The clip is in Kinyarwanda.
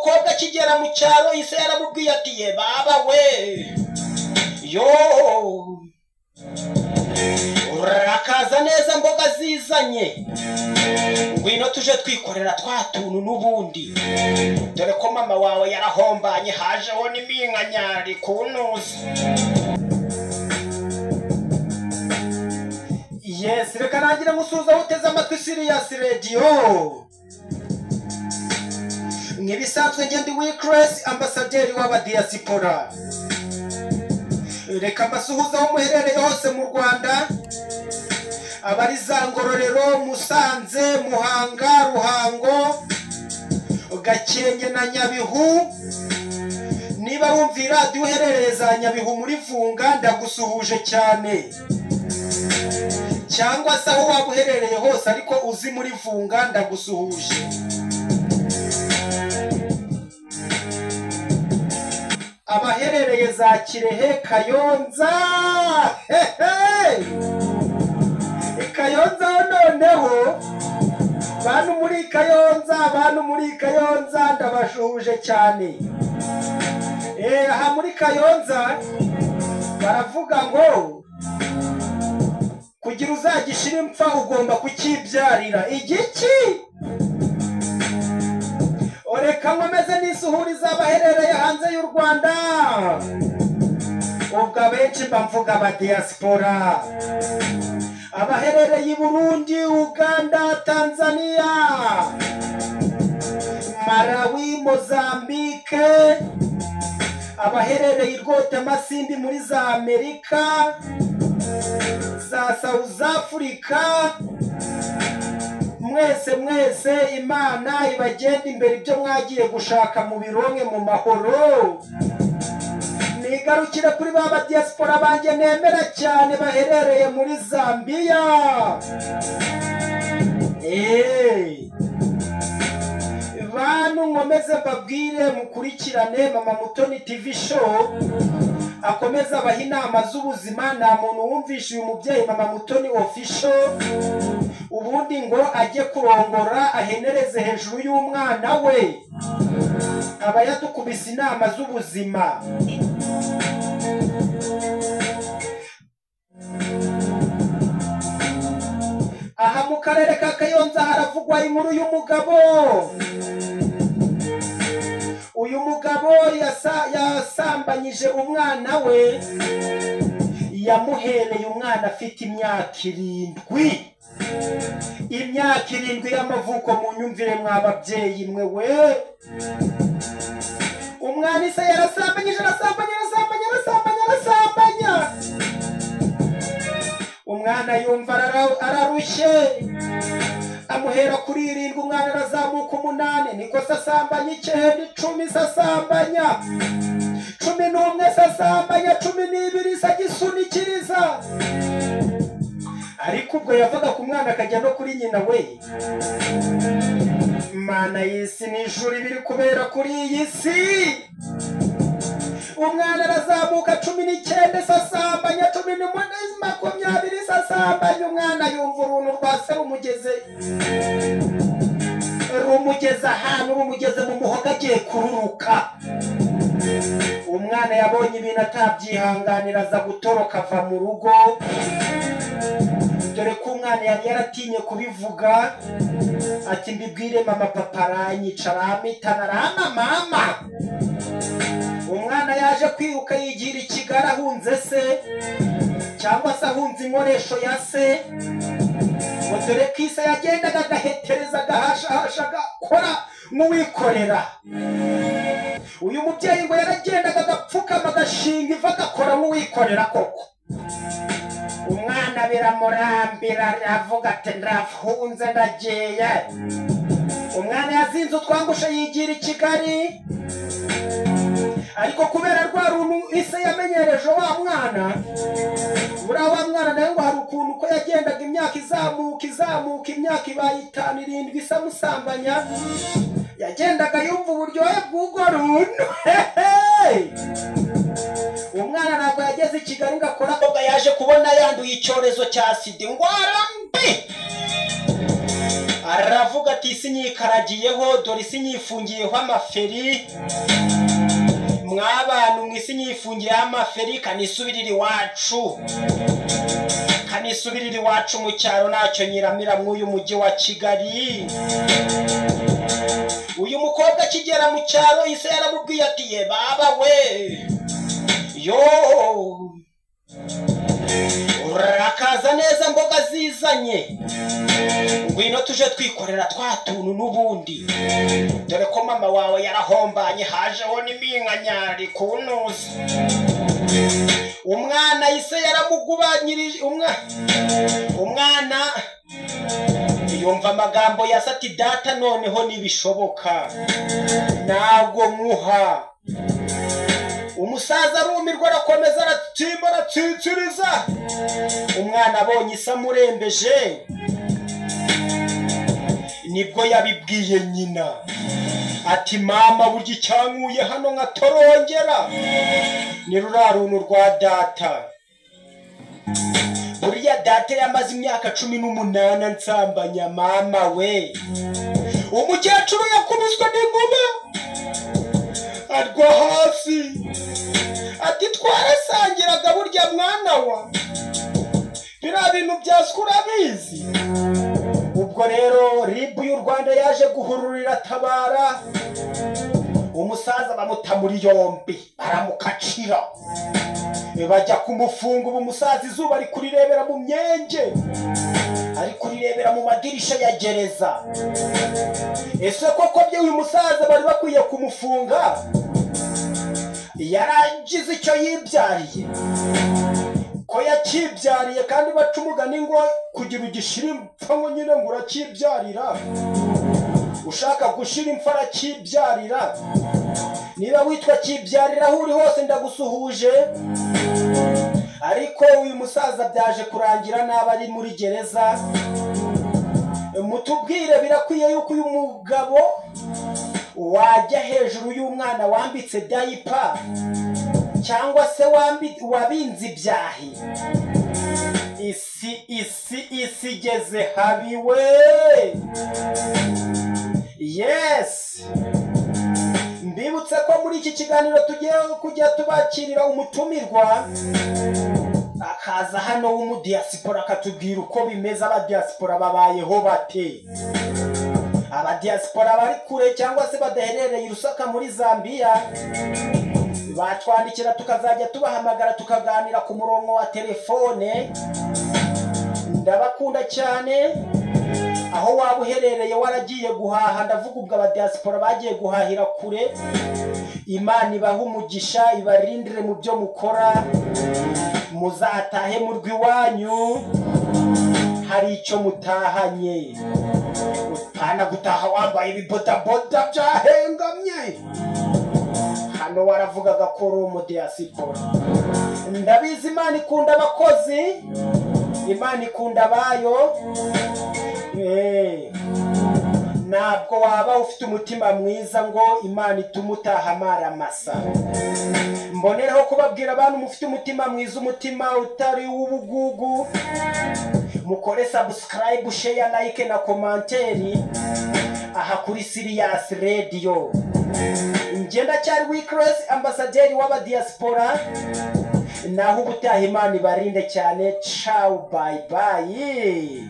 mukobwa akigera mu cyaro ise yaramubwiye ati ye baba we yo urakaza neza mboga zizanye ngwino tuje twikorera twatuntu n'ubundi dore ko mama wawe yarahombanye hajeho n'iminkanyari kunuza. Yes, reka nangire musuza uteze amatwi Sirius Radio. Ngibisanzwe ngende Wickress ambassadeur w'abadiaspora. Reka mbasuhuza aho muherereye hose mu Rwanda. Abari za Ngororero, Musanze, Muhanga, Ruhango, Gakenke na Nyabihu. Niba wumvira radio uherereye za Nyabihu muri Vunga ndagusuhuje cyane. Cyangwa se aho waba uherereye hose ariko uzi muri Vunga ndagusuhuje. Abaherereye za Kirehe, Kayonza, Kayonza noneho bantu muri Kayonza ndabashuhuje cyane. Aha muri Kayonza baravuga ngo kugira uzagishira impfa ugomba kukibyarira igiki. Oreka nkomeze n'isuhuriza abaherereye hanze y'u Rwanda. Ubwo benshi bamvuga aba diaspora. Abaherereye i Burundi, Uganda, Tanzania, Malawi, Mozambique, abaherereye Rwota Masindi muri za Amerika, za South Africa. Mwese Imana ibagenda imbere ibyo mwagiye gushaka mu bironke mu mahoro. Nigarukire kuri baba diaspora banjye nemera cyane baherereye muri Zambia. Bantu nkomeze babwire mukurikirane Mama Mutoni TV show. Akomeza abaha inama z'ubuzima. Nta muntu wumvisha uyu mubyeyi Mama Mutoni official ubundi ngo ajye kurongora ahenereze hejuru y'umwana we. Aba yadukubise inama z'ubuzima. Aha mu karere ka Kayonza haravugwa inkuru y'umugabo. Uyu mugabo yasambanyije umwana we, yamuhereye umwana afite imyaka 7. Imyaka 7 y'amavuko mu nyumvire mw'ababyeyi mwe we. Umwana ise yarasambanyije arasambanya. Umwana yumva ararushye, amuhera kuri 7, umwana arazamuka 8, niko sasambanya 9, 10 sasambanya 11 sasambanya 12 sagisunikiriza. Ariko ubwo yavuga ku mwana akajya no kuri nyina we. Mana y'isi n'ijuru biri kubera kuri iyi si. Umwana arazamuka 19 sasambanya 18 20 sasambanya. Umwana yumva uruntu rwase rumugeze ahantu, rumugeze mu muhogo agiye kururuka. Umwana yabonye ibintu atabyihanganira aza gutoroka ava mu rugo. Dore ko umwana yari yaratinye kubivuga ati mbibwire mama papa aranyica aramitana mama. Umwana yaje kwiruka yigira i Kigali ahunze se cyangwa se ahunze inkoresho ya se. Ngo dore ko ise yagendaga agahetereza agahashahasha agakora nk'uwikorera. Uyu mubyeyi ngo yaragendaga agapfukama agashinga iva agakora nk'uwikorera koko. Umwana biramurambira aravuga ati ndahunze ndagiye. Umwana yazinze utwangusha yigira i Kigali. Ariko kubera rwa runtu ise yamenyereje wa mwana, buriya wa mwana nawe ngo hari ukuntu ko yagendaga imyaka izamuka imyaka ibaye 5 7 isa musambanya, yagendaga yumva uburyohe bw'ubwo runtu. Umwana ntabwo yageze i Kigali ngo akora, ahubwo yaje kubona yanduye icyorezo cya sida, indwara mbi. aravuga ati isi nyikaragiyeho, dore isi nyifungiyeho amaferi, mw'abantu mw'isi nyifungiyeho amaferi, kanisubirira iwacu, kanisubirira iwacu mu cyaro, ntacyo nyiramira mw'uyu mujyi wa Kigali. Uyu mukobwa akigera mu cyaro ise yaramubwiye ati ye baba we, yo urakaza neza mboga zizanye, ngwino tuje twikorera twa tuntu n'ubundi, dore ko mama wawe yarahombanye, hajeho n'iminkanyari kunuza. Umwana ise yaramugubanyirije, umwana yumva amagambo ya sati, data noneho nibishoboka ntabwo muha. Umusaza arumirwa arakomeza aratimba aratsitsiriza. Umwana abonye isa murembeje nibwo yabibwiye nyina ati mama burya icyankuye hano nkatorongera ni ruraruntu rwa data. Buriya data yamaze imyaka 18 nsambanya mama we. Umukecuru yakubiswe n'inkuba arwa hasi ati twarasangiraga burya mwana wa, biriya bintu byasukura bizi. Ubwo rero ribu y'u Rwanda yaje guhururira tabara, umusaza bamuta muri yombi baramukacira, bajya kumufunga. Ubu umusaza izuba ari kurirebera mu myenge, ari kurirebera mu madirisha ya gereza. Ese koko bye uyu musaza bari bakwiye kumufunga? Yaragize icyo yibyariye, ko yakibyariye, kandi baca umugani ngo kugira ugishira impfa ngo nyine ngo urakibyarira. Ushaka gushira impfa arakibyarira. Niba witwa kibyarira aho uri hose ndagusuhuje. Ariko uyu musaza byaje kurangira naba ari muri gereza. Mutubwire birakwiye yuko uyu mugabo wajya hejuru y'umwana wambitse diaper cyangwa se wabinze ibyahi? Isi geze habiwe. Yes, mbibutse ko muri iki kiganiro tugiye kujya tubakirira umutumirwa akaza hano w'umudiaspora akatubwira uko bimeze, abadiaspora babayeho bate, abadiaspora bari kure cyangwa se badaherereye Lusaka muri Zambia. Batwandikira tukazajya tubahamagara tukaganira ku murongo wa telefone. Ndabakunda cyane. Aho waba uherereye waragiye guhaha, ndavuga ubwo abadiaspora bagiye guhahira kure, Imana ibaha umugisha, ibarindire mu byo mukora, muzatahe mu rw'iwanyu hari icyo mutahanye. Utana gutaha wambaye ibibodaboda byahengamye, hano waravugaga ko uri umudiaspora. Ndabizi Imana ikunda abakozi, Imana ikunda abayo. Ntabwo waba ufite umutima mwiza ngo Imana itumutaha amaramasa. Mbonereho kubabwira abantu mufite umutima mwiza, umutima utari w'ubugugu, mukore subscribe, share, like na commentaire aha kuri Sirius Radio. Ngenda cyari Weakress, ambasaderi w'abadiaspora. Naho ubutaha Imana ibarinde cyane. Ciao, bye bye.